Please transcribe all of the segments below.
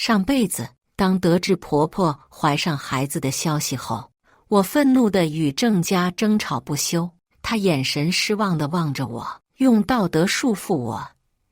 上辈子，当得知婆婆怀上孩子的消息后，我愤怒地与郑家争吵不休。她眼神失望地望着我，用道德束缚我。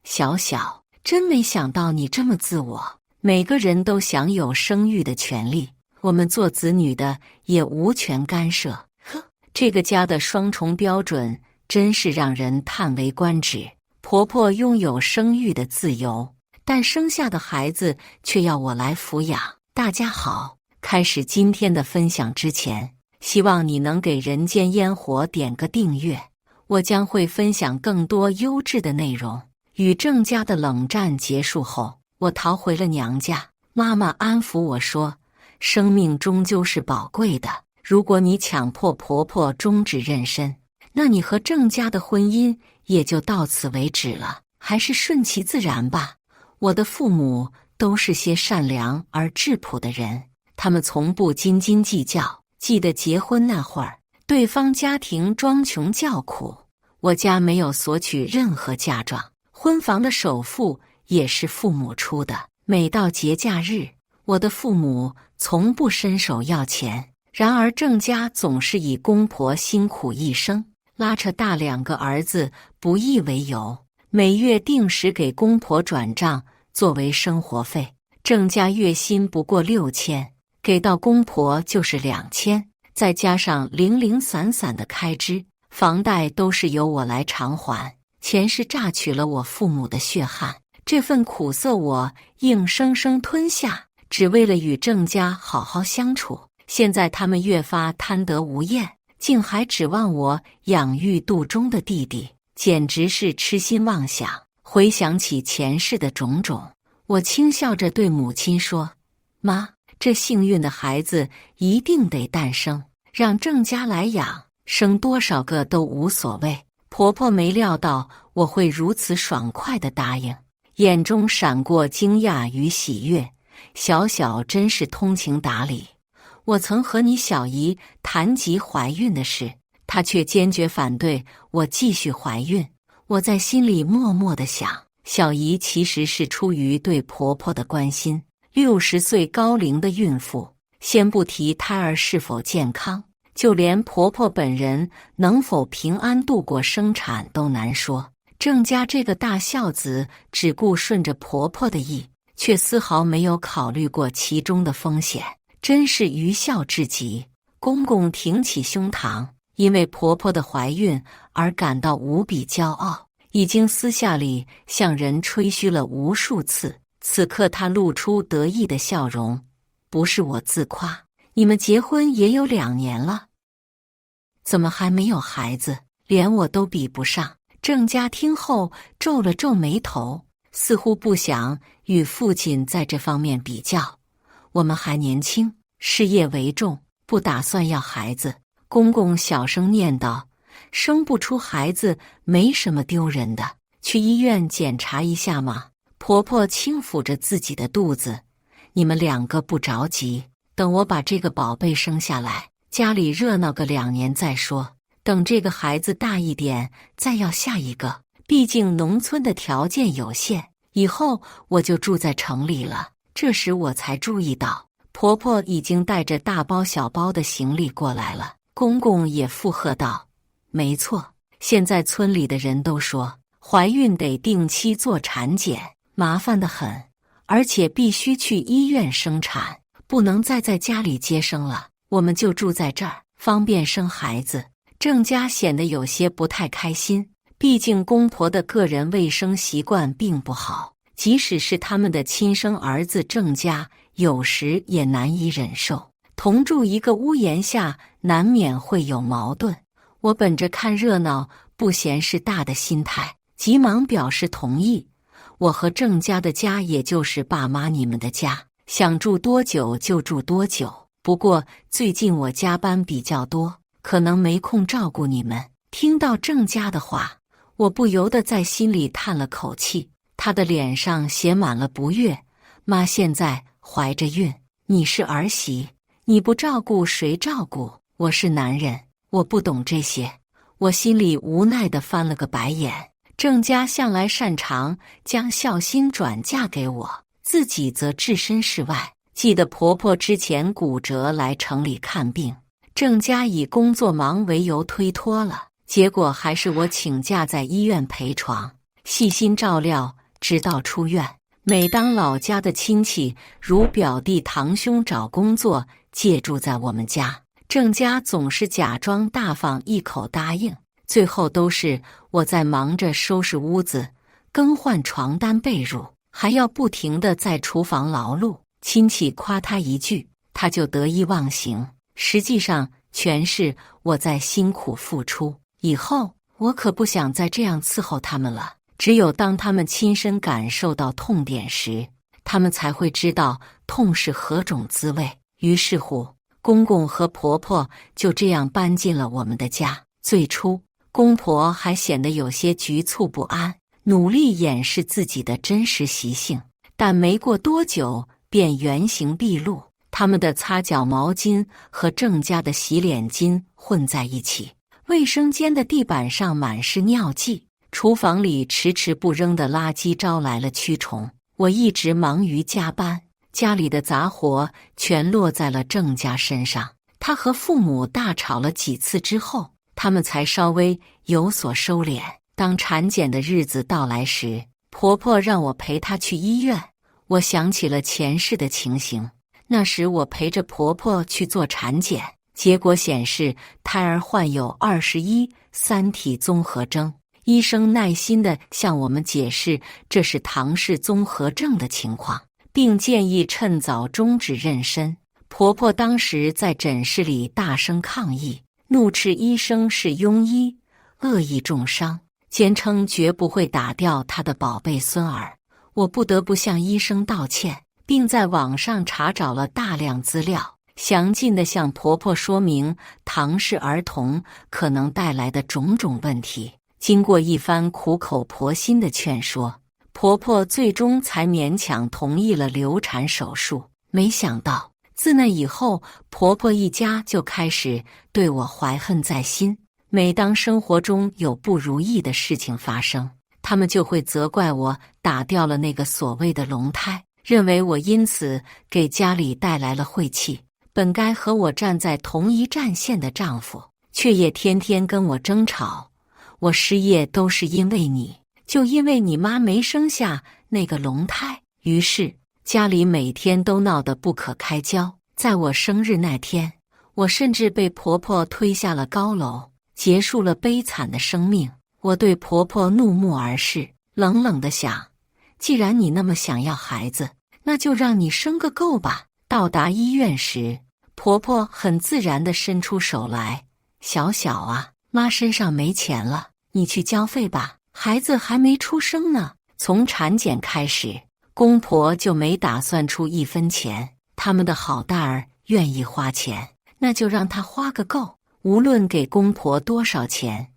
小小，真没想到你这么自我。每个人都享有生育的权利，我们做子女的也无权干涉。呵，这个家的双重标准真是让人叹为观止。婆婆拥有生育的自由，但生下的孩子却要我来抚养。大家好，开始今天的分享之前，希望你能给人间烟火点个订阅，我将会分享更多优质的内容。与郑家的冷战结束后，我逃回了娘家。妈妈安抚我说，生命终究是宝贵的，如果你强迫婆婆终止妊娠，那你和郑家的婚姻也就到此为止了，还是顺其自然吧。我的父母都是些善良而质朴的人，他们从不斤斤计较。记得结婚那会儿，对方家庭装穷叫苦，我家没有索取任何嫁妆，婚房的首付也是父母出的。每到节假日，我的父母从不伸手要钱，然而郑家总是以公婆辛苦一生，拉扯大2个儿子不易为由，每月定时给公婆转账作为生活费。郑家月薪不过6000，给到公婆就是2000，再加上零零散散的开支，房贷都是由我来偿还。钱是榨取了我父母的血汗，这份苦涩我硬生生吞下，只为了与郑家好好相处。现在他们越发贪得无厌，竟还指望我养育肚中的弟弟，简直是痴心妄想。回想起前世的种种，我轻笑着对母亲说，妈，这幸运的孩子一定得诞生，让郑家来养，生多少个都无所谓。婆婆没料到我会如此爽快地答应，眼中闪过惊讶与喜悦。小小真是通情达理，我曾和你小姨谈及怀孕的事，她却坚决反对我继续怀孕。我在心里默默地想，小姨其实是出于对婆婆的关心。60岁高龄的孕妇，先不提胎儿是否健康，就连婆婆本人能否平安度过生产都难说。郑家这个大孝子只顾顺着婆婆的意，却丝毫没有考虑过其中的风险，真是愚孝至极。公公挺起胸膛，因为婆婆的怀孕而感到无比骄傲，已经私下里向人吹嘘了无数次。此刻他露出得意的笑容，不是我自夸，你们结婚也有2年了，怎么还没有孩子？连我都比不上。郑家听后皱了皱眉头，似乎不想与父亲在这方面比较。我们还年轻，事业为重，不打算要孩子。公公小声念叨，生不出孩子没什么丢人的，去医院检查一下嘛。婆婆轻抚着自己的肚子，你们2个不着急，等我把这个宝贝生下来，家里热闹个2年再说，等这个孩子大一点再要下一个。毕竟农村的条件有限，以后我就住在城里了。这时我才注意到，婆婆已经带着大包小包的行李过来了。公公也附和道，没错，现在村里的人都说，怀孕得定期做产检，麻烦得很，而且必须去医院生产，不能再在家里接生了。我们就住在这儿，方便生孩子。郑家显得有些不太开心，毕竟公婆的个人卫生习惯并不好，即使是他们的亲生儿子郑家，有时也难以忍受。同住一个屋檐下，难免会有矛盾。我本着看热闹不嫌事大的心态，急忙表示同意。我和郑家的家也就是爸妈你们的家，想住多久就住多久。不过最近我加班比较多，可能没空照顾你们。听到郑家的话，我不由得在心里叹了口气。他的脸上写满了不悦。妈现在怀着孕，你是儿媳，你不照顾谁照顾？我是男人，我不懂这些。我心里无奈地翻了个白眼。郑家向来擅长将孝心转嫁给我，自己则置身事外。记得婆婆之前骨折来城里看病，郑家以工作忙为由推脱了，结果还是我请假在医院陪床，细心照料，直到出院。每当老家的亲戚如表弟堂兄找工作借住在我们家，郑家总是假装大方一口答应，最后都是我在忙着收拾屋子、更换床单被褥，还要不停地在厨房劳碌。亲戚夸他一句，他就得意忘形，实际上全是我在辛苦付出。以后我可不想再这样伺候他们了，只有当他们亲身感受到痛点时，他们才会知道痛是何种滋味。于是乎，公公和婆婆就这样搬进了我们的家。最初，公婆还显得有些局促不安，努力掩饰自己的真实习性，但没过多久便原形毕露。他们的擦脚毛巾和郑家的洗脸巾混在一起，卫生间的地板上满是尿迹，厨房里迟迟不扔的垃圾招来了蛆虫。我一直忙于加班，家里的杂活全落在了郑家身上。他和父母大吵了几次之后，他们才稍微有所收敛。当产检的日子到来时，婆婆让我陪她去医院。我想起了前世的情形，那时我陪着婆婆去做产检，结果显示胎儿患有21-3体综合征。医生耐心地向我们解释这是唐氏综合症的情况，并建议趁早终止妊娠。婆婆当时在诊室里大声抗议，怒斥医生是庸医，恶意重伤，坚称绝不会打掉她的宝贝孙儿。我不得不向医生道歉，并在网上查找了大量资料，详尽地向婆婆说明唐氏儿童可能带来的种种问题。经过一番苦口婆心的劝说，婆婆最终才勉强同意了流产手术。没想到，自那以后，婆婆一家就开始对我怀恨在心。每当生活中有不如意的事情发生，他们就会责怪我打掉了那个所谓的龙胎，认为我因此给家里带来了晦气。本该和我站在同一战线的丈夫，却也天天跟我争吵。我失业都是因为你，就因为你妈没生下那个龙胎。于是家里每天都闹得不可开交。在我生日那天，我甚至被婆婆推下了高楼，结束了悲惨的生命。我对婆婆怒目而视，冷冷地想，既然你那么想要孩子，那就让你生个够吧。到达医院时，婆婆很自然地伸出手来，小小啊，妈身上没钱了，你去交费吧，孩子还没出生呢。从产检开始，公婆就没打算出一分钱，他们的好大儿愿意花钱，那就让他花个够。无论给公婆多少钱，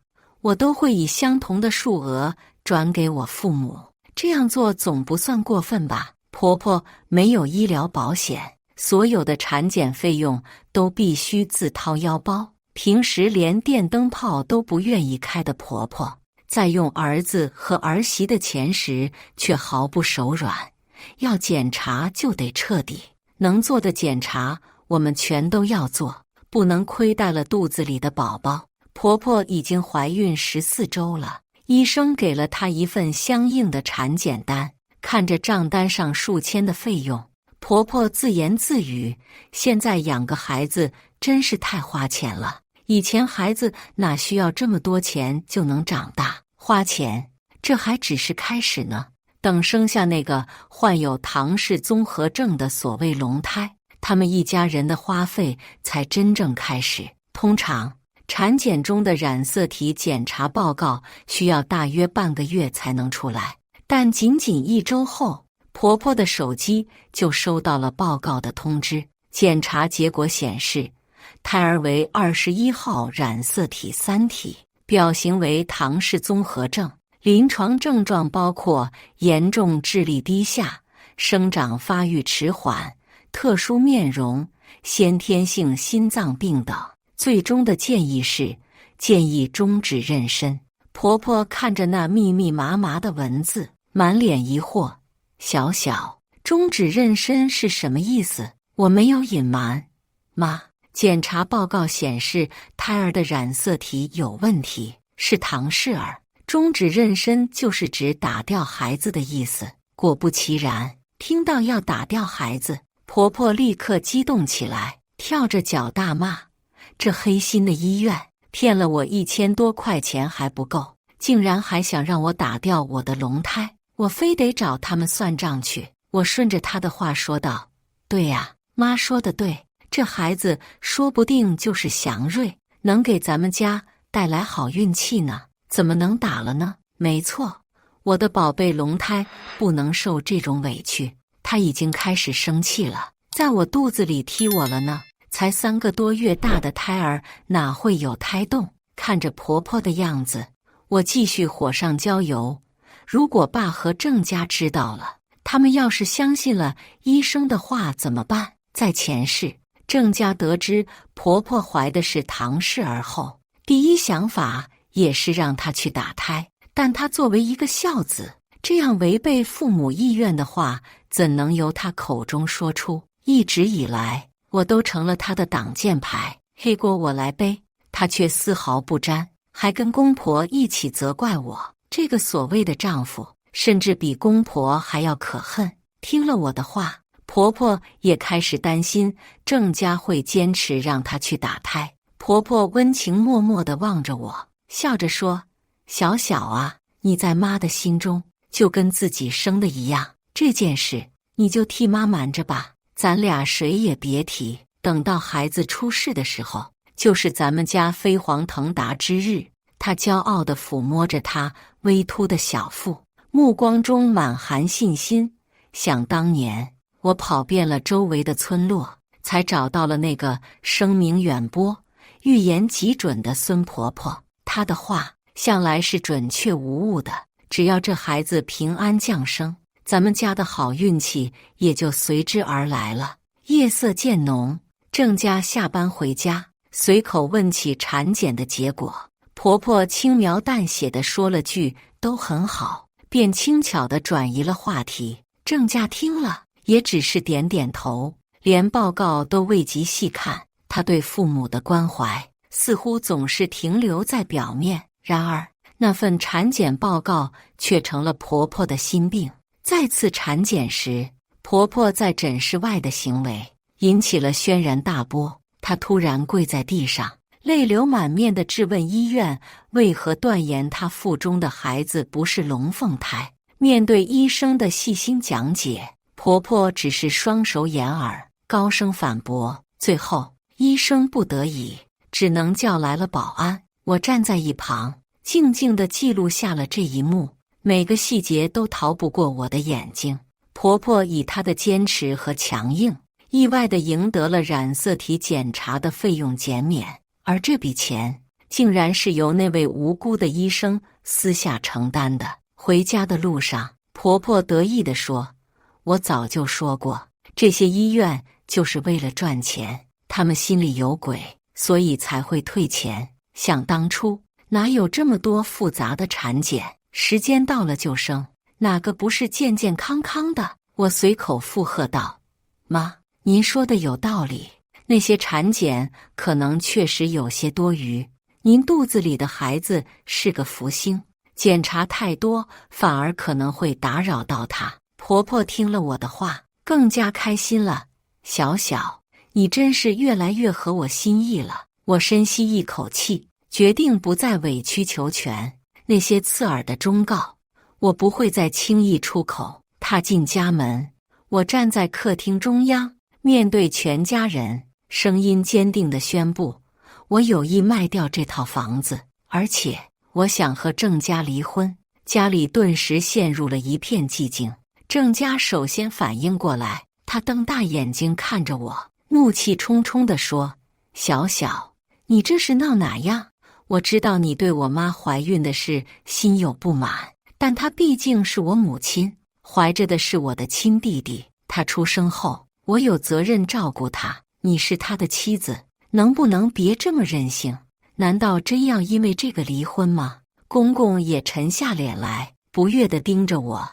我都会以相同的数额转给我父母，这样做总不算过分吧？婆婆没有医疗保险，所有的产检费用都必须自掏腰包，平时连电灯泡都不愿意开的婆婆，在用儿子和儿媳的钱时却毫不手软，要检查就得彻底，能做的检查我们全都要做，不能亏待了肚子里的宝宝。婆婆已经怀孕14周了，医生给了她一份相应的产检单，看着账单上数千的费用，婆婆自言自语，现在养个孩子真是太花钱了，以前孩子哪需要这么多钱就能长大，花钱这还只是开始呢，等生下那个患有唐氏综合症的所谓龙胎，他们一家人的花费才真正开始。通常产检中的染色体检查报告需要大约半个月才能出来，但仅仅1周后，婆婆的手机就收到了报告的通知。检查结果显示，胎儿为21号染色体3体，表型为唐氏综合症，临床症状包括严重智力低下、生长发育迟缓、特殊面容、先天性心脏病等。最终的建议是建议终止妊娠。婆婆看着那密密麻麻的文字，满脸疑惑。小小，终止妊娠是什么意思？我没有隐瞒。妈，检查报告显示胎儿的染色体有问题，是唐氏儿。终止妊娠就是指打掉孩子的意思。果不其然，听到要打掉孩子，婆婆立刻激动起来，跳着脚大骂：这黑心的医院骗了我1000多块钱还不够，竟然还想让我打掉我的龙胎，我非得找他们算账去。我顺着她的话说道：对呀，妈说的对，这孩子说不定就是祥瑞，能给咱们家带来好运气呢，怎么能打了呢？没错，我的宝贝龙胎不能受这种委屈，他已经开始生气了，在我肚子里踢我了呢。才3个多月大的胎儿哪会有胎动？看着婆婆的样子，我继续火上浇油。如果爸和郑家知道了，他们要是相信了医生的话怎么办？在前世，郑家得知婆婆怀的是唐氏儿后，第一想法也是让她去打胎，但她作为一个孝子，这样违背父母意愿的话，怎能由她口中说出？一直以来，我都成了他的挡箭牌，黑锅我来背，他却丝毫不沾，还跟公婆一起责怪我。这个所谓的丈夫，甚至比公婆还要可恨。听了我的话，婆婆也开始担心郑家会坚持让她去打胎。婆婆温情脉脉地望着我，笑着说：小小啊，你在妈的心中就跟自己生的一样，这件事你就替妈瞒着吧，咱俩谁也别提，等到孩子出世的时候，就是咱们家飞黄腾达之日。他骄傲地抚摸着他微凸的小腹，目光中满含信心。想当年，我跑遍了周围的村落，才找到了那个声名远播、预言极准的孙婆婆。她的话向来是准确无误的，只要这孩子平安降生，咱们家的好运气也就随之而来了。夜色渐浓，郑家下班回家，随口问起产检的结果。婆婆轻描淡写地说了句都很好，便轻巧地转移了话题。郑家听了也只是点点头，连报告都未及细看。她对父母的关怀似乎总是停留在表面，然而那份产检报告却成了婆婆的心病。再次产检时，婆婆在诊室外的行为引起了轩然大波。她突然跪在地上，泪流满面地质问医院为何断言她腹中的孩子不是龙凤胎。面对医生的细心讲解，婆婆只是双手掩耳，高声反驳。最后，医生不得已，只能叫来了保安。我站在一旁，静静地记录下了这一幕，每个细节都逃不过我的眼睛。婆婆以她的坚持和强硬，意外地赢得了染色体检查的费用减免，而这笔钱竟然是由那位无辜的医生私下承担的。回家的路上，婆婆得意地说：我早就说过，这些医院就是为了赚钱，他们心里有鬼，所以才会退钱。想当初哪有这么多复杂的产检，时间到了就生，哪个不是健健康康的？我随口附和道：妈，您说的有道理，那些产检可能确实有些多余，您肚子里的孩子是个福星，检查太多反而可能会打扰到他。婆婆听了我的话，更加开心了。小小，你真是越来越合我心意了。我深吸一口气，决定不再委曲求全。那些刺耳的忠告，我不会再轻易出口。踏进家门，我站在客厅中央，面对全家人，声音坚定地宣布：我有意卖掉这套房子，而且我想和郑家离婚。家里顿时陷入了一片寂静。郑家首先反应过来，他瞪大眼睛看着我，怒气冲冲地说：小小，你这是闹哪样？我知道你对我妈怀孕的事心有不满，但她毕竟是我母亲，怀着的是我的亲弟弟，她出生后，我有责任照顾她。你是她的妻子，能不能别这么任性？难道真要因为这个离婚吗？公公也沉下脸来，不悦地盯着我。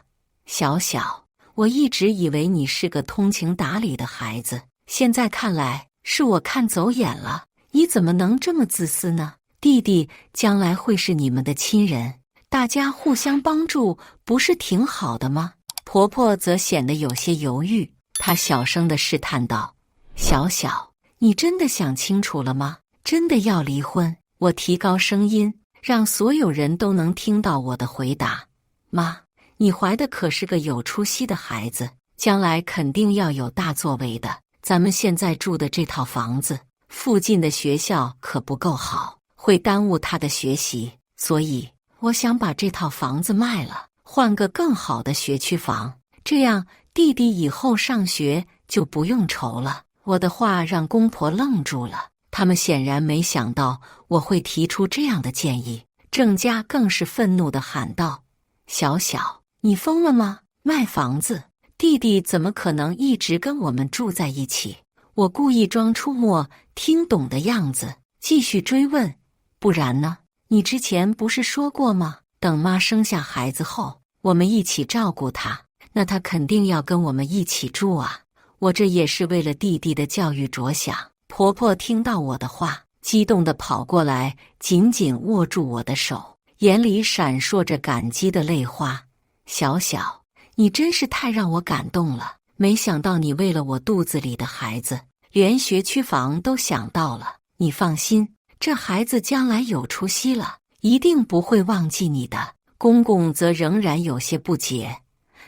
小小，我一直以为你是个通情达理的孩子，现在看来是我看走眼了。你怎么能这么自私呢？弟弟将来会是你们的亲人，大家互相帮助，不是挺好的吗？婆婆则显得有些犹豫，她小声地试探道：小小，你真的想清楚了吗？真的要离婚？我提高声音，让所有人都能听到我的回答。妈，你怀的可是个有出息的孩子，将来肯定要有大作为的。咱们现在住的这套房子，附近的学校可不够好，会耽误他的学习，所以我想把这套房子卖了，换个更好的学区房，这样弟弟以后上学就不用愁了。我的话让公婆愣住了，他们显然没想到我会提出这样的建议。郑家更是愤怒地喊道：小小，你疯了吗？卖房子？弟弟怎么可能一直跟我们住在一起？我故意装出没听懂的样子，继续追问：不然呢？你之前不是说过吗？等妈生下孩子后，我们一起照顾她，那她肯定要跟我们一起住啊。我这也是为了弟弟的教育着想。婆婆听到我的话，激动地跑过来，紧紧握住我的手，眼里闪烁着感激的泪花。小小，你真是太让我感动了，没想到你为了我肚子里的孩子，连学区房都想到了。你放心，这孩子将来有出息了，一定不会忘记你的。公公则仍然有些不解，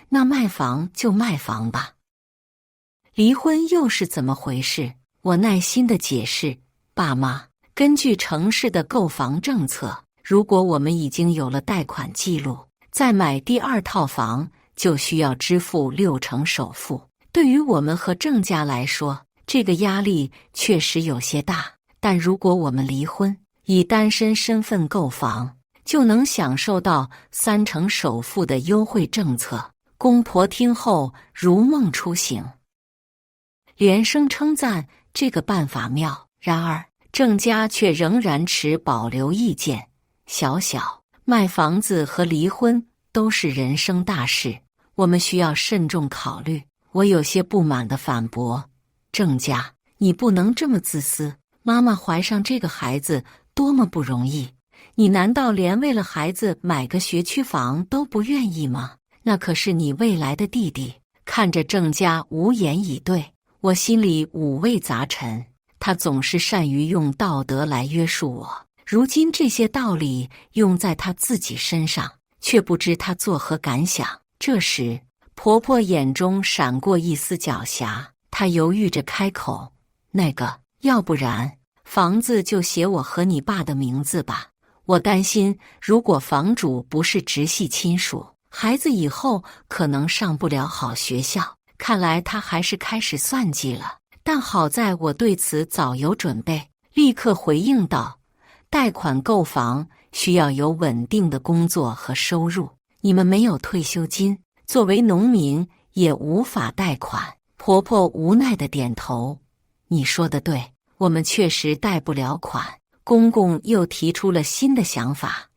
那卖房就卖房吧，离婚又是怎么回事？我耐心地解释，爸妈，根据城市的购房政策，如果我们已经有了贷款记录，再买第二套房就需要支付60%首付。对于我们和郑家来说，这个压力确实有些大，但如果我们离婚，以单身身份购房，就能享受到30%首付的优惠政策。公婆听后如梦初醒，连声称赞这个办法妙。然而郑家却仍然持保留意见。小小，卖房子和离婚都是人生大事，我们需要慎重考虑。我有些不满地反驳：郑家，你不能这么自私，妈妈怀上这个孩子多么不容易，你难道连为了孩子买个学区房都不愿意吗？那可是你未来的弟弟。看着郑家无言以对，我心里五味杂陈。他总是善于用道德来约束我，如今这些道理用在他自己身上，却不知他作何感想。这时婆婆眼中闪过一丝狡黠，她犹豫着开口：那个，要不然房子就写我和你爸的名字吧。我担心如果房主不是直系亲属，孩子以后可能上不了好学校。看来他还是开始算计了，但好在我对此早有准备，立刻回应道：贷款购房需要有稳定的工作和收入，你们没有退休金，作为农民也无法贷款。婆婆无奈地点头：你说的对，我们确实贷不了款。公公又提出了新的想法：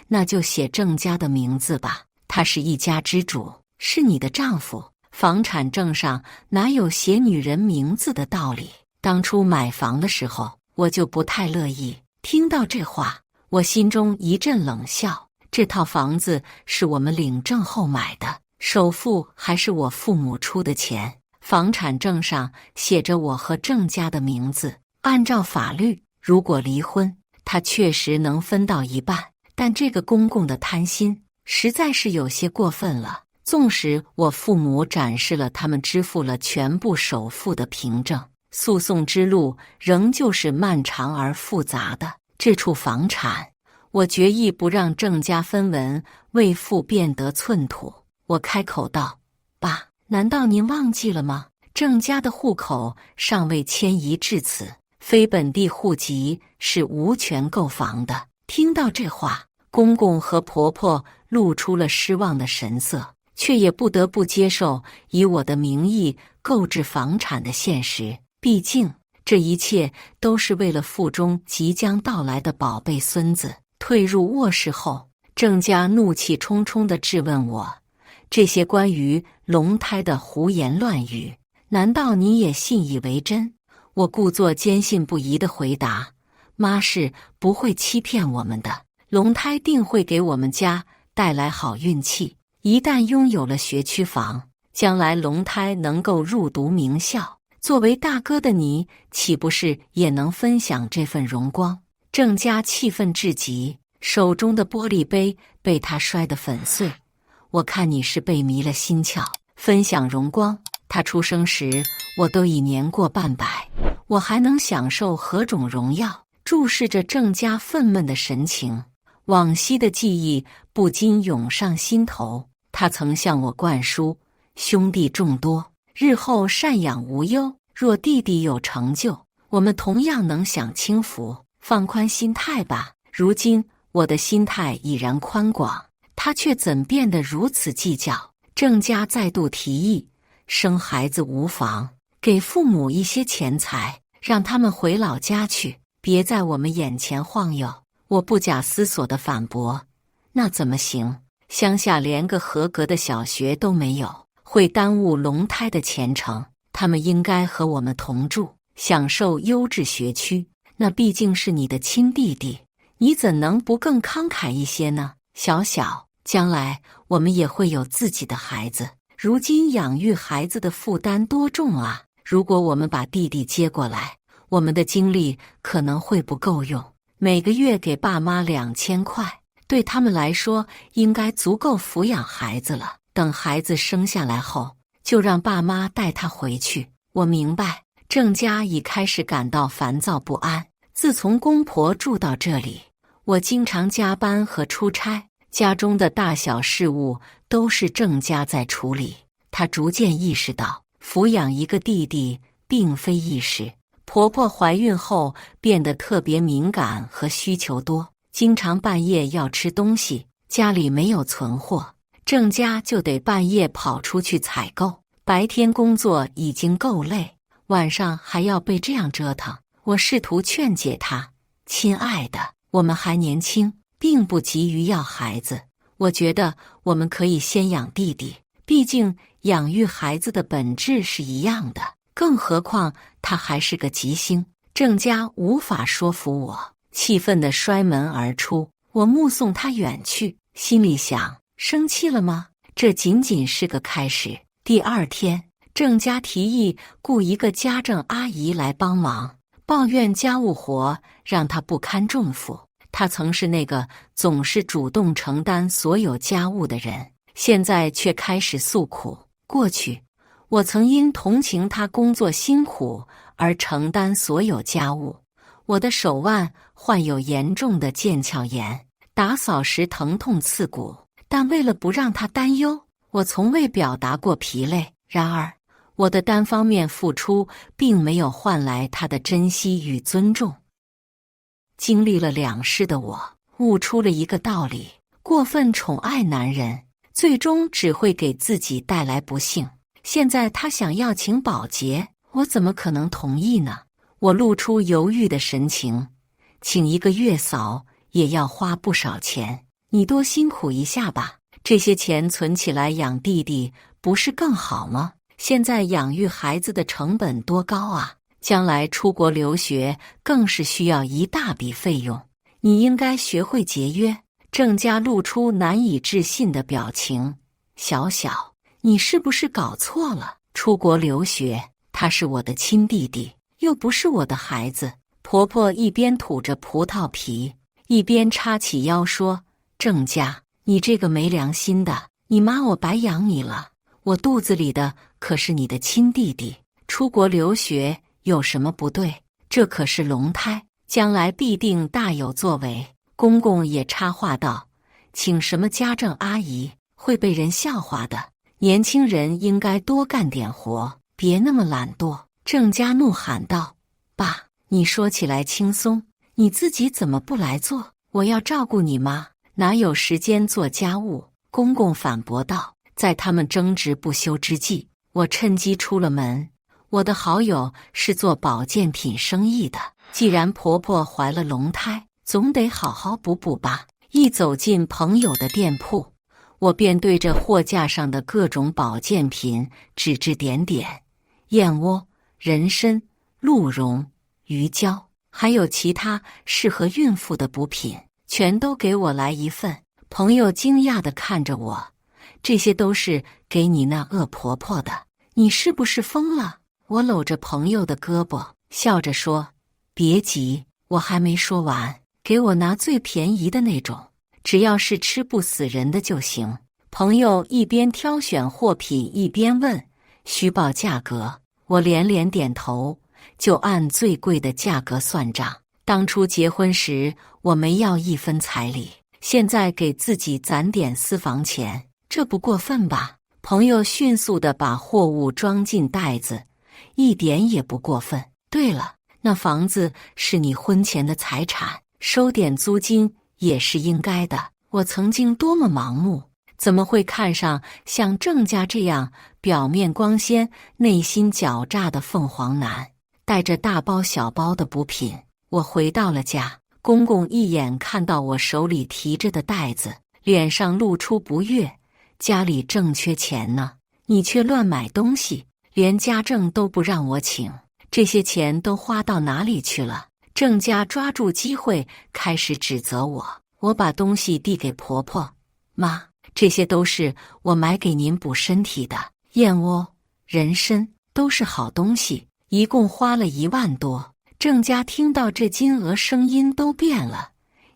那就写郑家的名字吧，他是一家之主，是你的丈夫，房产证上哪有写女人名字的道理？当初买房的时候，我就不太乐意。听到这话，我心中一阵冷笑。这套房子是我们领证后买的，首付还是我父母出的钱，房产证上写着我和郑家的名字。按照法律，如果离婚，他确实能分到一半，但这个公公的贪心实在是有些过分了。纵使我父母展示了他们支付了全部首付的凭证，诉讼之路仍旧是漫长而复杂的。这处房产，我决意不让郑家分文，为父变得寸土。我开口道：爸，难道您忘记了吗？郑家的户口尚未迁移至此，非本地户籍是无权购房的。听到这话，公公和婆婆露出了失望的神色，却也不得不接受以我的名义购置房产的现实。毕竟这一切都是为了腹中即将到来的宝贝孙子。退入卧室后，郑家怒气冲冲地质问我：这些关于龙胎的胡言乱语，难道你也信以为真？我故作坚信不疑地回答：妈是不会欺骗我们的，龙胎定会给我们家带来好运气。一旦拥有了学区房，将来龙胎能够入读名校，作为大哥的你，岂不是也能分享这份荣光？郑家气愤至极，手中的玻璃杯被他摔得粉碎。我看你是被迷了心窍，分享荣光。他出生时，我都已年过半百，我还能享受何种荣耀？注视着郑家愤懑的神情，往昔的记忆不禁涌上心头。他曾向我灌输，兄弟众多，日后赡养无忧。若弟弟有成就，我们同样能享清福。放宽心态吧。如今我的心态已然宽广，他却怎变得如此计较？郑家再度提议，生孩子无妨，给父母一些钱财，让他们回老家去，别在我们眼前晃悠。我不假思索地反驳：那怎么行？乡下连个合格的小学都没有，会耽误龙胎的前程。他们应该和我们同住，享受优质学区。那毕竟是你的亲弟弟，你怎能不更慷慨一些呢？小小，将来我们也会有自己的孩子，如今养育孩子的负担多重啊！如果我们把弟弟接过来，我们的精力可能会不够用。每个月给爸妈2000块，对他们来说应该足够抚养孩子了。等孩子生下来后，就让爸妈带他回去。我明白，郑家已开始感到烦躁不安。自从公婆住到这里，我经常加班和出差，家中的大小事务都是郑家在处理。他逐渐意识到，抚养一个弟弟并非易事。婆婆怀孕后变得特别敏感和需求多，经常半夜要吃东西，家里没有存货，郑家就得半夜跑出去采购。白天工作已经够累，晚上还要被这样折腾。我试图劝解他：亲爱的，我们还年轻，并不急于要孩子。我觉得我们可以先养弟弟，毕竟养育孩子的本质是一样的，更何况他还是个吉星。郑家无法说服我，气愤地摔门而出。我目送他远去，心里想：生气了吗？这仅仅是个开始。第二天，郑家提议雇一个家政阿姨来帮忙，抱怨家务活让他不堪重负。他曾是那个总是主动承担所有家务的人，现在却开始诉苦。过去，我曾因同情他工作辛苦而承担所有家务。我的手腕患有严重的腱鞘炎，打扫时疼痛刺骨，但为了不让他担忧，我从未表达过疲累。然而，我的单方面付出并没有换来他的珍惜与尊重。经历了两世的我，悟出了一个道理：过分宠爱男人，最终只会给自己带来不幸。现在他想要请保洁，我怎么可能同意呢？我露出犹豫的神情：请一个月嫂也要花不少钱，你多辛苦一下吧。这些钱存起来养弟弟，不是更好吗？现在养育孩子的成本多高啊！将来出国留学更是需要一大笔费用。你应该学会节约。郑家露出难以置信的表情。小小，你是不是搞错了？出国留学，他是我的亲弟弟，又不是我的孩子。婆婆一边吐着葡萄皮，一边叉起腰说：郑家，你这个没良心的，你妈我白养你了，我肚子里的可是你的亲弟弟，出国留学有什么不对？这可是龙胎，将来必定大有作为。公公也插话道：请什么家政阿姨，会被人笑话的。年轻人应该多干点活，别那么懒惰。郑家怒喊道：爸，你说起来轻松，你自己怎么不来做？我要照顾你妈，哪有时间做家务？公公反驳道。在他们争执不休之际，我趁机出了门。我的好友是做保健品生意的，既然婆婆怀了龙胎，总得好好补补吧。一走进朋友的店铺，我便对着货架上的各种保健品指指点点，燕窝、人参、鹿茸、鱼胶，还有其他适合孕妇的补品，全都给我来一份。朋友惊讶地看着我，这些都是给你那恶婆婆的，你是不是疯了？我搂着朋友的胳膊，笑着说：别急，我还没说完，给我拿最便宜的那种，只要是吃不死人的就行。朋友一边挑选货品一边问：虚报价格？我连连点头，就按最贵的价格算账。当初结婚时我没要1分彩礼，现在给自己攒点私房钱，这不过分吧？朋友迅速地把货物装进袋子，一点也不过分。对了，那房子是你婚前的财产，收点租金也是应该的。我曾经多么盲目，怎么会看上像郑家这样表面光鲜、内心狡诈的凤凰男？带着大包小包的补品，我回到了家。公公一眼看到我手里提着的袋子，脸上露出不悦：家里正缺钱呢，你却乱买东西，连家政都不让我请，这些钱都花到哪里去了？郑家抓住机会开始指责我。我把东西递给婆婆：妈，这些都是我买给您补身体的，燕窝、人参都是好东西，一共花了1万多。郑家听到这金额，声音都变了。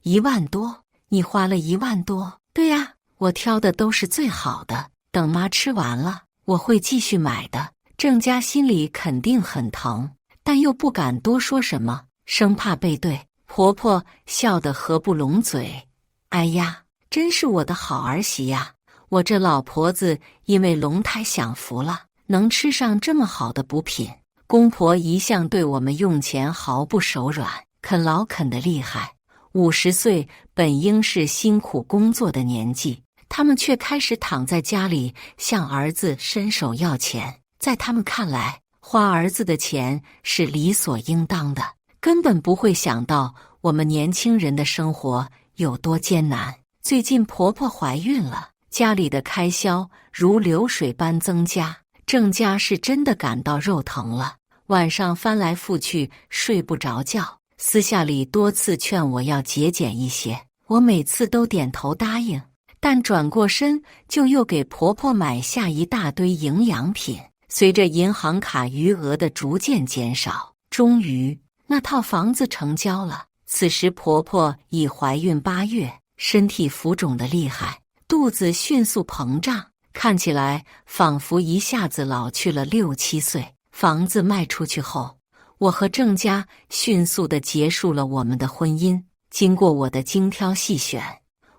1万多？你花了1万多？对呀，我挑的都是最好的，等妈吃完了，我会继续买的。郑家心里肯定很疼，但又不敢多说什么，生怕背对。婆婆笑得合不拢嘴：哎呀，真是我的好儿媳呀！我这老婆子因为龙胎享福了，能吃上这么好的补品。公婆一向对我们用钱毫不手软，啃老啃得厉害。50岁本应是辛苦工作的年纪，他们却开始躺在家里向儿子伸手要钱。在他们看来，花儿子的钱是理所应当的，根本不会想到我们年轻人的生活有多艰难。最近婆婆怀孕了，家里的开销如流水般增加，郑家是真的感到肉疼了，晚上翻来覆去睡不着觉，私下里多次劝我要节俭一些，我每次都点头答应，但转过身就又给婆婆买下一大堆营养品。随着银行卡余额的逐渐减少，终于那套房子成交了。此时婆婆已怀孕8月，身体浮肿得厉害，肚子迅速膨胀，看起来仿佛一下子老去了6、7岁。房子卖出去后，我和郑家迅速地结束了我们的婚姻。经过我的精挑细选，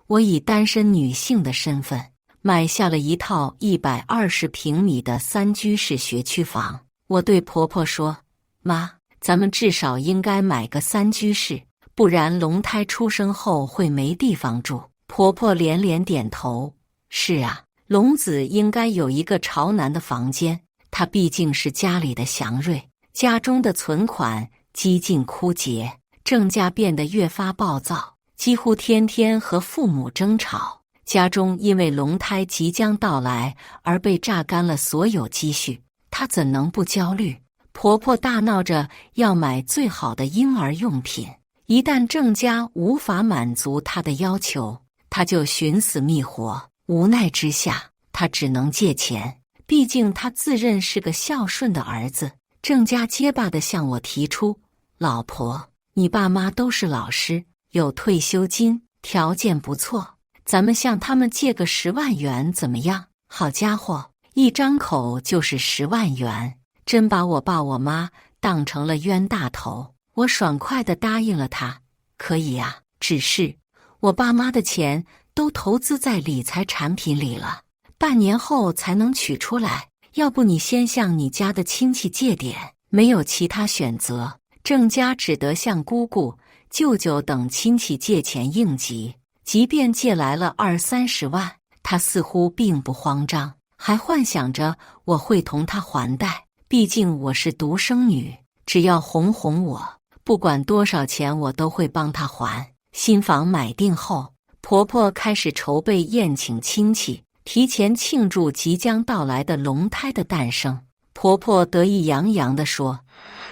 我以单身女性的身份买下了一套120平米的3居室学区房。我对婆婆说：妈，咱们至少应该买个3居室，不然龙胎出生后会没地方住。婆婆连连点头：是啊，龙子应该有一个朝南的房间，他毕竟是家里的祥瑞。家中的存款几近枯竭，郑家变得越发暴躁，几乎天天和父母争吵。家中因为龙胎即将到来而被榨干了所有积蓄，她怎能不焦虑？婆婆大闹着要买最好的婴儿用品，一旦郑家无法满足她的要求，她就寻死觅活。无奈之下，她只能借钱，毕竟她自认是个孝顺的儿子。郑家结巴地向我提出：老婆，你爸妈都是老师，有退休金，条件不错，咱们向他们借个10万元怎么样？好家伙，一张口就是10万元，真把我爸我妈当成了冤大头。我爽快地答应了他：可以呀，只是我爸妈的钱都投资在理财产品里了，半年后才能取出来，要不你先向你家的亲戚借点。没有其他选择，郑家只得向姑姑、舅舅等亲戚借钱应急。即便借来了20-30万，他似乎并不慌张，还幻想着我会同他还贷。毕竟我是独生女，只要哄哄我，不管多少钱我都会帮他还。新房买定后，婆婆开始筹备宴请亲戚，提前庆祝即将到来的龙胎的诞生。婆婆得意洋洋地说：“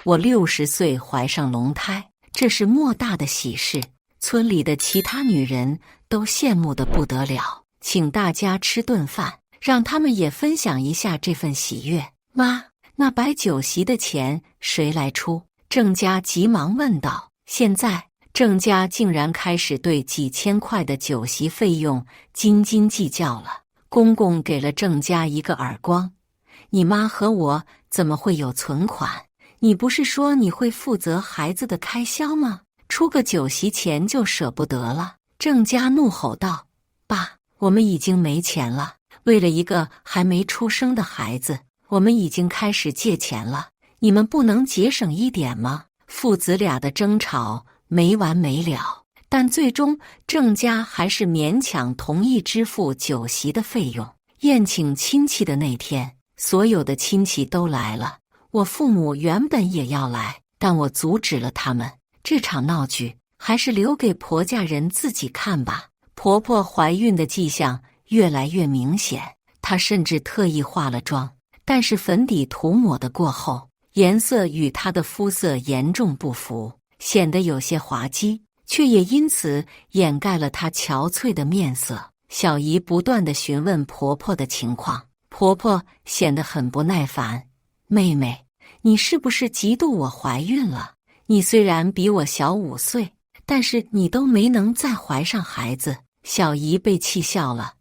我60岁怀上龙胎，这是莫大的喜事。村里的其他女人都羡慕得不得了，请大家吃顿饭，让他们也分享一下这份喜悦。”妈，那摆酒席的钱谁来出？郑家急忙问道。现在郑家竟然开始对几千块的酒席费用斤斤计较了。公公给了郑家一个耳光：“你妈和我怎么会有存款？你不是说你会负责孩子的开销吗？出个酒席钱就舍不得了？”郑家怒吼道：“爸，我们已经没钱了，为了一个还没出生的孩子，我们已经开始借钱了，你们不能节省一点吗？”父子俩的争吵没完没了，但最终郑家还是勉强同意支付酒席的费用。宴请亲戚的那天，所有的亲戚都来了，我父母原本也要来，但我阻止了他们。这场闹剧还是留给婆家人自己看吧。婆婆怀孕的迹象越来越明显，她甚至特意化了妆，但是粉底涂抹的过后，颜色与她的肤色严重不符，显得有些滑稽，却也因此掩盖了她憔悴的面色。小姨不断地询问婆婆的情况，婆婆显得很不耐烦：“妹妹，你是不是嫉妒我怀孕了？你虽然比我小5岁，但是你都没能再怀上孩子。”小姨被气笑了：“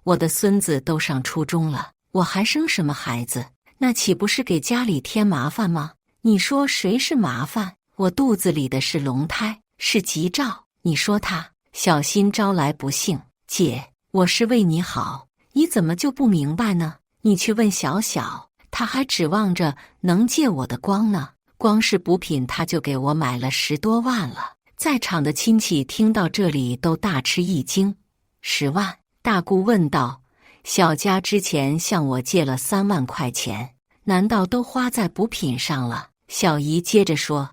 我的孙子都上初中了，我还生什么孩子？那岂不是给家里添麻烦吗？你说谁是麻烦？我肚子里的是龙胎，是吉兆，你说他小心招来不幸。姐，我是为你好，你怎么就不明白呢？你去问小小，他还指望着能借我的光呢，光是补品他就给我买了10多万了。”在场的亲戚听到这里都大吃一惊。10万？大姑问道。小家之前向我借了3万块钱，难道都花在补品上了？小姨接着说，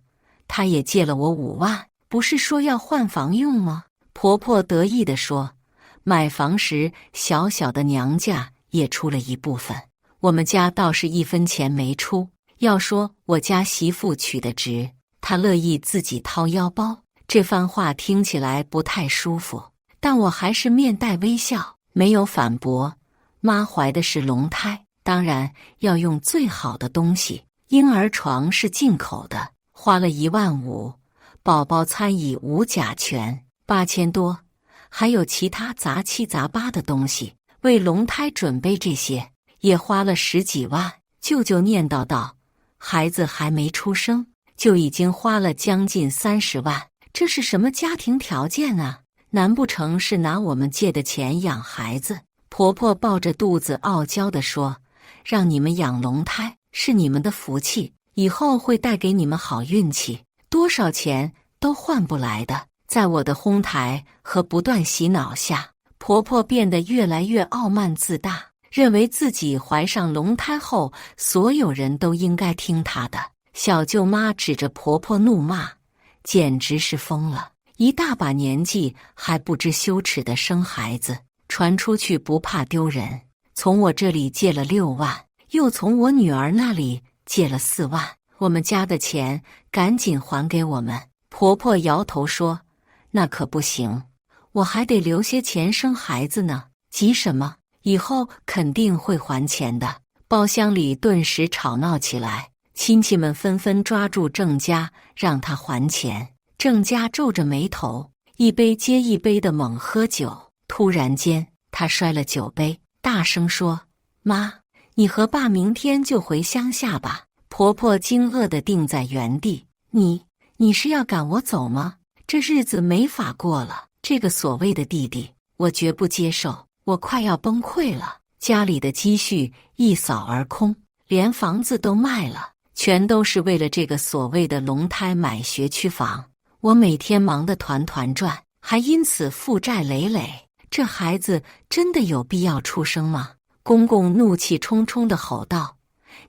她也借了我5万，不是说要换房用吗？婆婆得意地说，买房时小小的娘家也出了一部分，我们家倒是1分钱没出。要说我家媳妇娶得值，她乐意自己掏腰包。这番话听起来不太舒服，但我还是面带微笑，没有反驳。妈怀的是龙胎，当然要用最好的东西，婴儿床是进口的，花了1万5，宝宝餐椅无甲醛，8000多，还有其他杂七杂八的东西。为龙胎准备这些，也花了10几万。舅舅念叨道：“孩子还没出生，就已经花了将近30万，这是什么家庭条件啊？难不成是拿我们借的钱养孩子？”婆婆抱着肚子傲娇地说：“让你们养龙胎是你们的福气，以后会带给你们好运气，多少钱都换不来的。”在我的哄抬和不断洗脑下，婆婆变得越来越傲慢自大，认为自己怀上龙胎后，所有人都应该听她的。小舅妈指着婆婆怒骂：“简直是疯了！一大把年纪还不知羞耻地生孩子，传出去不怕丢人。从我这里借了6万，又从我女儿那里借了4万，我们家的钱赶紧还给我们。”婆婆摇头说：“那可不行，我还得留些钱生孩子呢，急什么？以后肯定会还钱的。”包厢里顿时吵闹起来，亲戚们纷纷抓住郑家让他还钱。郑家皱着眉头，一杯接一杯的猛喝酒。突然间，他摔了酒杯，大声说：“妈，你和爸明天就回乡下吧。”婆婆惊愕地定在原地：“你是要赶我走吗？这日子没法过了。这个所谓的弟弟，我绝不接受。我快要崩溃了，家里的积蓄一扫而空，连房子都卖了，全都是为了这个所谓的龙胎买学区房。我每天忙得团团转，还因此负债累累。这孩子真的有必要出生吗？”公公怒气冲冲地吼道：“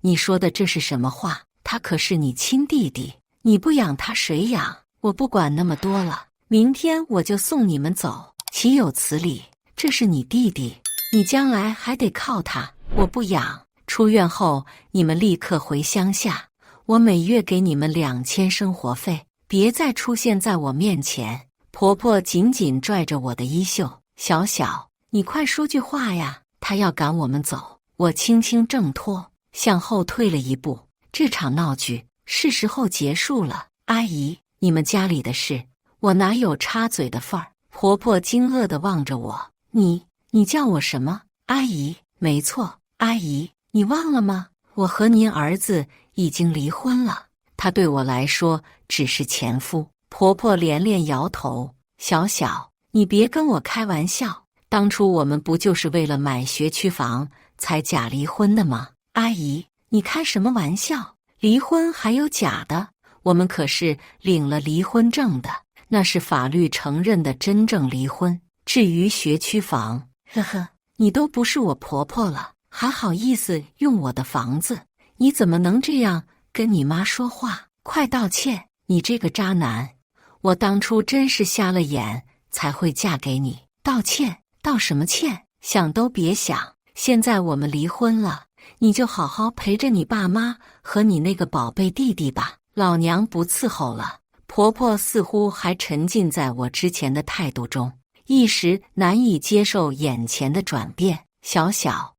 你说的这是什么话？他可是你亲弟弟，你不养他谁养？我不管那么多了，明天我就送你们走。”岂有此理！这是你弟弟，你将来还得靠他。我不养。出院后，你们立刻回乡下，我每月给你们2000生活费，别再出现在我面前。婆婆紧紧拽着我的衣袖，小小，你快说句话呀！她要赶我们走。我轻轻挣脱，向后退了一步。这场闹剧是时候结束了。阿姨，你们家里的事，我哪有插嘴的份儿？婆婆惊愕地望着我，你叫我什么？阿姨？没错，阿姨，你忘了吗？我和您儿子已经离婚了，他对我来说只是前夫。婆婆连连摇头，小小，你别跟我开玩笑，当初我们不就是为了买学区房才假离婚的吗？阿姨，你开什么玩笑？离婚还有假的？我们可是领了离婚证的，那是法律承认的真正离婚。至于学区房，呵呵，你都不是我婆婆了，还好意思用我的房子？你怎么能这样跟你妈说话？快道歉！你这个渣男！我当初真是瞎了眼，才会嫁给你。道歉？道什么歉？想都别想！现在我们离婚了，你就好好陪着你爸妈和你那个宝贝弟弟吧。老娘不伺候了。婆婆似乎还沉浸在我之前的态度中，一时难以接受眼前的转变。小小，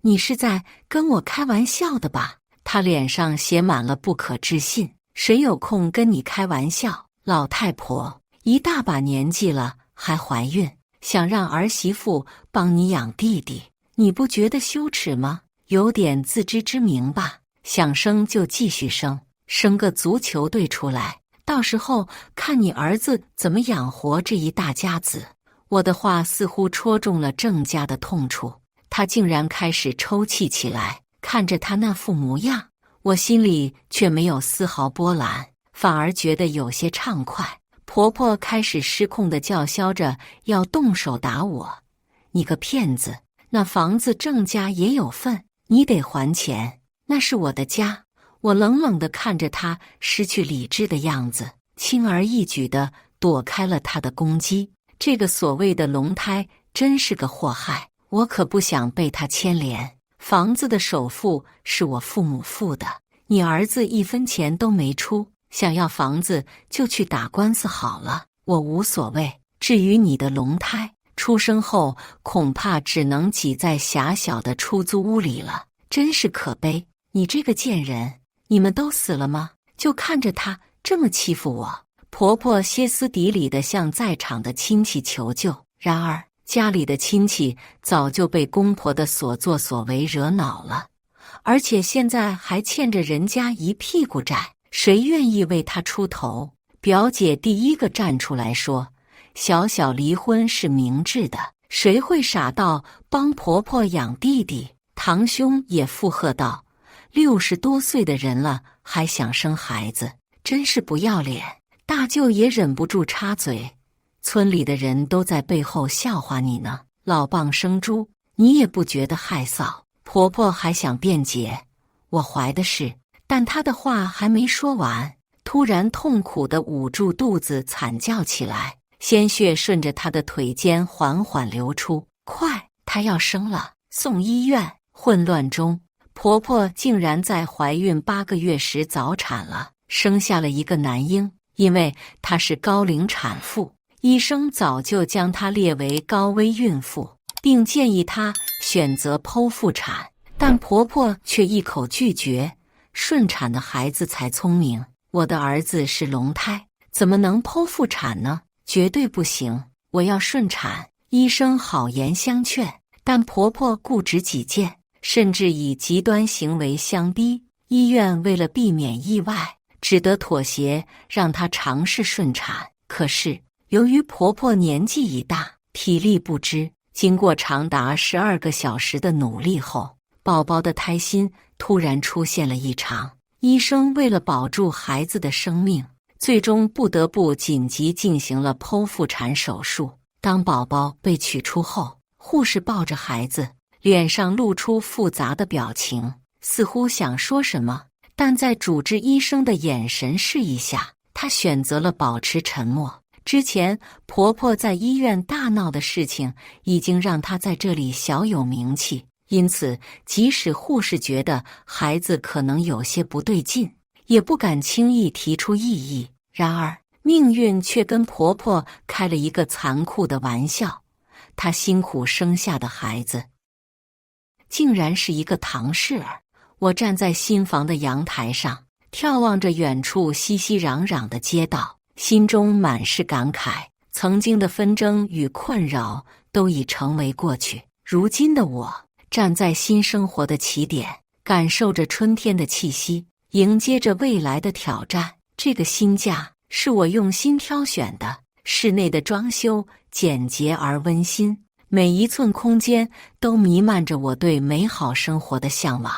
你是在跟我开玩笑的吧？她脸上写满了不可置信。谁有空跟你开玩笑？老太婆，一大把年纪了还怀孕，想让儿媳妇帮你养弟弟，你不觉得羞耻吗？有点自知之明吧。想生就继续生，生个足球队出来，到时候看你儿子怎么养活这一大家子。我的话似乎戳中了郑家的痛处，他竟然开始抽泣起来。看着他那副模样，我心里却没有丝毫波澜，反而觉得有些畅快。婆婆开始失控地叫嚣着要动手打我。你个骗子，那房子郑家也有份，你得还钱，那是我的家。我冷冷地看着她失去理智的样子，轻而易举地躲开了她的攻击。这个所谓的龙胎真是个祸害，我可不想被他牵连。房子的首付是我父母付的，你儿子1分钱都没出，想要房子就去打官司好了，我无所谓。至于你的龙胎，出生后恐怕只能挤在狭小的出租屋里了，真是可悲。你这个贱人，你们都死了吗？就看着他这么欺负我。婆婆歇斯底里地向在场的亲戚求救，然而家里的亲戚早就被公婆的所作所为惹恼了，而且现在还欠着人家一屁股债，谁愿意为他出头？表姐第一个站出来说，小小离婚是明智的，谁会傻到帮婆婆养弟弟？堂兄也附和道，60多岁的人了还想生孩子，真是不要脸。大舅也忍不住插嘴，村里的人都在背后笑话你呢，老蚌生珠，你也不觉得害臊？婆婆还想辩解，我怀的是……但她的话还没说完，突然痛苦地捂住肚子惨叫起来，鲜血顺着她的腿间缓缓流出。快，她要生了，送医院！混乱中，婆婆竟然在怀孕8个月时早产了，生下了一个男婴。因为她是高龄产妇，医生早就将她列为高危孕妇，并建议她选择剖腹产，但婆婆却一口拒绝。顺产的孩子才聪明，我的儿子是龙胎，怎么能剖腹产呢？绝对不行，我要顺产。医生好言相劝，但婆婆固执己见，甚至以极端行为相逼。医院为了避免意外，只得妥协，让她尝试顺产。可是由于婆婆年纪已大，体力不支，经过长达12个小时的努力后，宝宝的胎心突然出现了异常。医生为了保住孩子的生命，最终不得不紧急进行了剖腹产手术。当宝宝被取出后，护士抱着孩子，脸上露出复杂的表情，似乎想说什么，但在主治医生的眼神示意下，他选择了保持沉默。之前婆婆在医院大闹的事情，已经让她在这里小有名气，因此即使护士觉得孩子可能有些不对劲，也不敢轻易提出异议。然而，命运却跟婆婆开了一个残酷的玩笑，她辛苦生下的孩子，竟然是一个唐氏儿。我站在新房的阳台上，眺望着远处熙熙攘攘的街道，心中满是感慨。曾经的纷争与困扰都已成为过去，如今的我站在新生活的起点，感受着春天的气息，迎接着未来的挑战。这个新家是我用心挑选的，室内的装修简洁而温馨，每一寸空间都弥漫着我对美好生活的向往。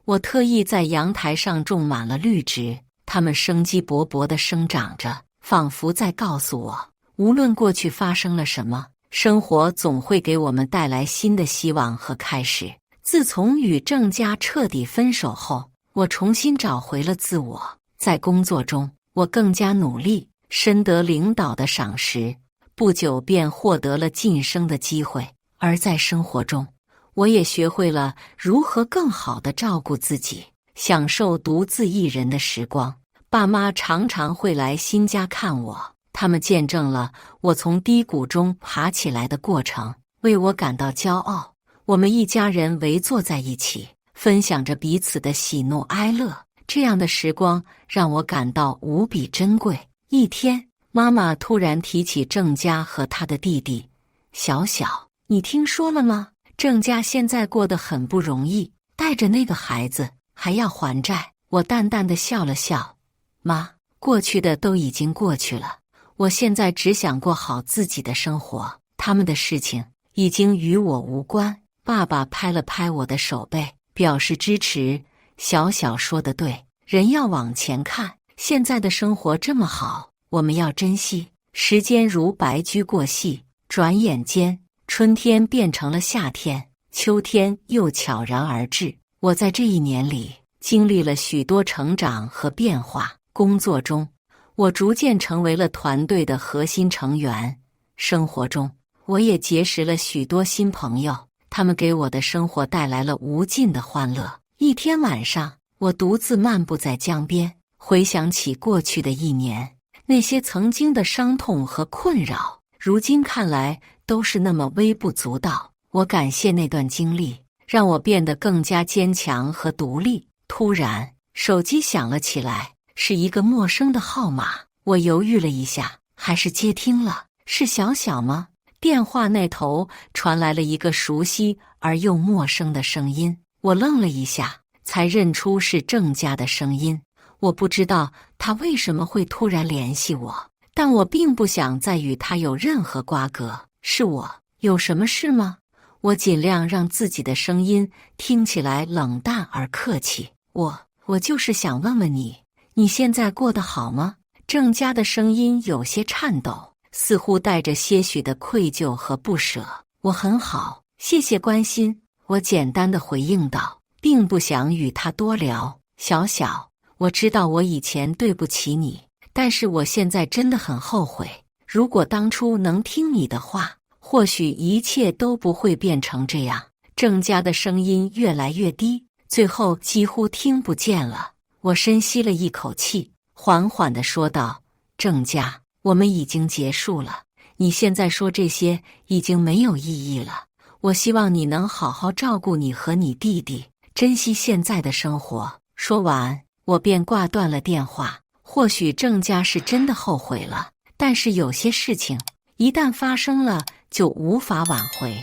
我特意在阳台上种满了绿植，它们生机勃勃地生长着，仿佛在告诉我，无论过去发生了什么，生活总会给我们带来新的希望和开始。自从与郑家彻底分手后，我重新找回了自我。在工作中，我更加努力，深得领导的赏识，不久便获得了晋升的机会。而在生活中，我也学会了如何更好地照顾自己，享受独自一人的时光。爸妈常常会来新家看我，他们见证了我从低谷中爬起来的过程，为我感到骄傲。我们一家人围坐在一起，分享着彼此的喜怒哀乐，这样的时光让我感到无比珍贵。一天，妈妈突然提起郑家和他的弟弟小小，你听说了吗？郑家现在过得很不容易，带着那个孩子还要还债。我淡淡地笑了笑，妈，过去的都已经过去了，我现在只想过好自己的生活，他们的事情已经与我无关。爸爸拍了拍我的手背，表示支持。小小说得对，人要往前看，现在的生活这么好，我们要珍惜。时间如白驹过隙，转眼间春天变成了夏天，秋天又悄然而至。我在这一年里经历了许多成长和变化。工作中，我逐渐成为了团队的核心成员；生活中，我也结识了许多新朋友，他们给我的生活带来了无尽的欢乐。一天晚上，我独自漫步在江边，回想起过去的一年，那些曾经的伤痛和困扰，如今看来都是那么微不足道。我感谢那段经历，让我变得更加坚强和独立。突然，手机响了起来，是一个陌生的号码。我犹豫了一下，还是接听了。是小小吗？电话那头传来了一个熟悉而又陌生的声音。我愣了一下，才认出是郑家的声音。我不知道他为什么会突然联系我，但我并不想再与他有任何瓜葛。是我，有什么事吗？我尽量让自己的声音听起来冷淡而客气。我就是想问问你，你现在过得好吗？郑家的声音有些颤抖，似乎带着些许的愧疚和不舍。我很好，谢谢关心。我简单的回应道，并不想与他多聊。小小，我知道我以前对不起你，但是我现在真的很后悔。如果当初能听你的话，或许一切都不会变成这样。郑家的声音越来越低，最后几乎听不见了。我深吸了一口气，缓缓地说道，郑家，我们已经结束了，你现在说这些已经没有意义了。我希望你能好好照顾你和你弟弟，珍惜现在的生活。说完，我便挂断了电话。或许郑家是真的后悔了，但是有些事情一旦发生了，就无法挽回。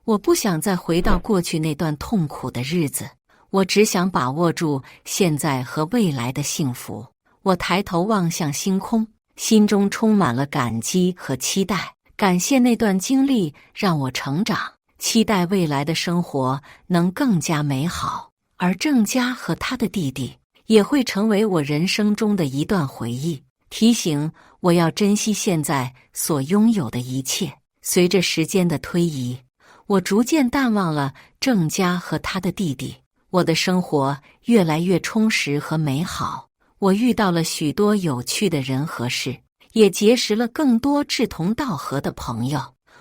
我不想再回到过去那段痛苦的日子，我只想把握住现在和未来的幸福。我抬头望向星空，心中充满了感激和期待。感谢那段经历让我成长，期待未来的生活能更加美好。而郑家和他的弟弟也会成为我人生中的一段回忆，提醒我要珍惜现在所拥有的一切。随着时间的推移，我逐渐淡忘了郑家和他的弟弟，我的生活越来越充实和美好。我遇到了许多有趣的人和事，也结识了更多志同道合的朋友。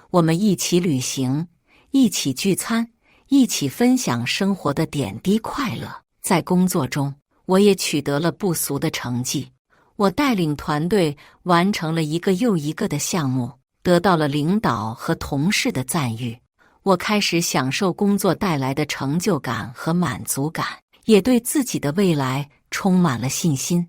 我们一起旅行，一起聚餐，一起分享生活的点滴快乐。在工作中，我也取得了不俗的成绩。我带领团队完成了一个又一个的项目，得到了领导和同事的赞誉。我开始享受工作带来的成就感和满足感，也对自己的未来充满了信心。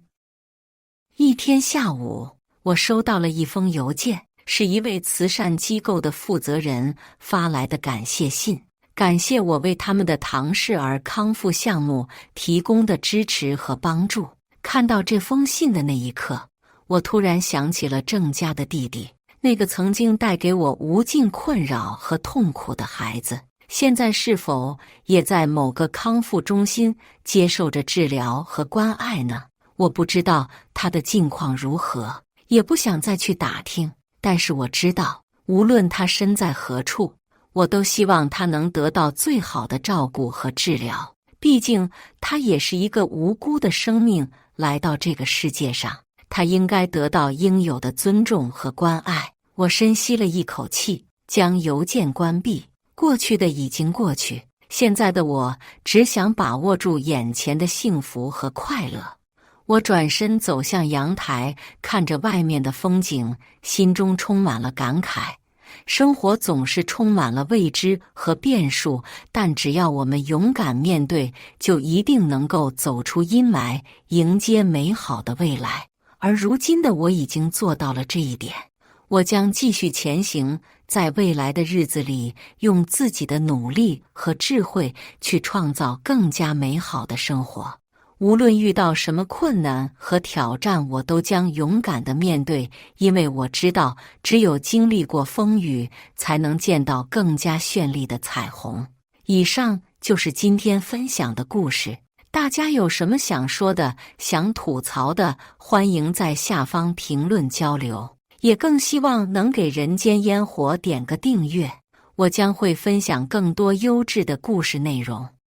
一天下午，我收到了一封邮件，是一位慈善机构的负责人发来的感谢信，感谢我为他们的唐氏儿康复项目提供的支持和帮助。看到这封信的那一刻，我突然想起了郑家的弟弟，那个曾经带给我无尽困扰和痛苦的孩子，现在是否也在某个康复中心接受着治疗和关爱呢？我不知道他的境况如何，也不想再去打听，但是我知道，无论他身在何处，我都希望他能得到最好的照顾和治疗。毕竟，他也是一个无辜的生命来到这个世界上，他应该得到应有的尊重和关爱。我深吸了一口气，将邮件关闭。过去的已经过去，现在的我只想把握住眼前的幸福和快乐。我转身走向阳台，看着外面的风景，心中充满了感慨。生活总是充满了未知和变数，但只要我们勇敢面对，就一定能够走出阴霾，迎接美好的未来。而如今的我已经做到了这一点，我将继续前行，在未来的日子里，用自己的努力和智慧去创造更加美好的生活。无论遇到什么困难和挑战，我都将勇敢地面对，因为我知道，只有经历过风雨，才能见到更加绚丽的彩虹。以上就是今天分享的故事，大家有什么想说的、想吐槽的，欢迎在下方评论交流。也更希望能给人间烟火点个订阅，我将会分享更多优质的故事内容。